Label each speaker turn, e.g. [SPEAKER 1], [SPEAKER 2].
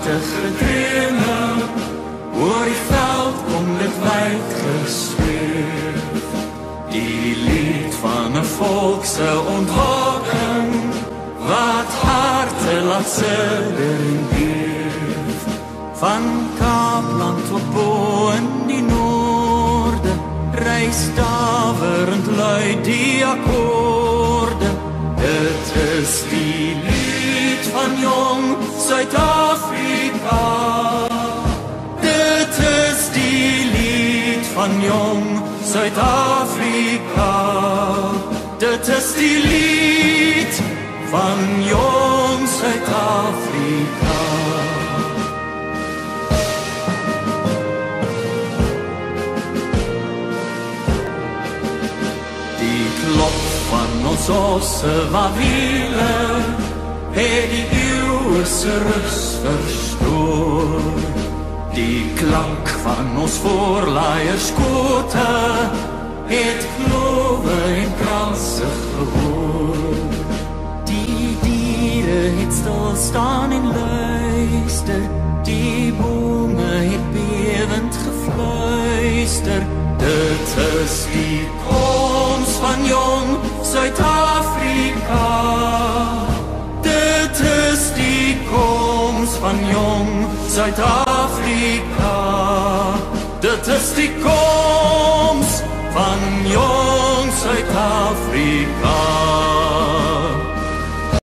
[SPEAKER 1] prachtige drome, oor die veld kom dit wyd gesweef. Die lied van 'n volk se ontwaking, wat harte laat sidder en beef. Van Kaapland tot bo in die noorde, reis daverend luid die akkoorde. Dit is die lied van jong Suid-Afrika. Dit is die lied van jong Suid-Afrika. Dit is die lied van jong Suid-Afrika. Die klop van ons osse wawiele het die eeuwe se rus verstoor. Die klank van ons voorlaierskote het klowe en kranse gehoor. Die diere het stil staan en luister, die bome het bewend gefluister. Dit is die koms van jong Suid-Afrika. Dit is die koms van jong Suid-Afrika. Dit is die koms van jong Suid-Afrika.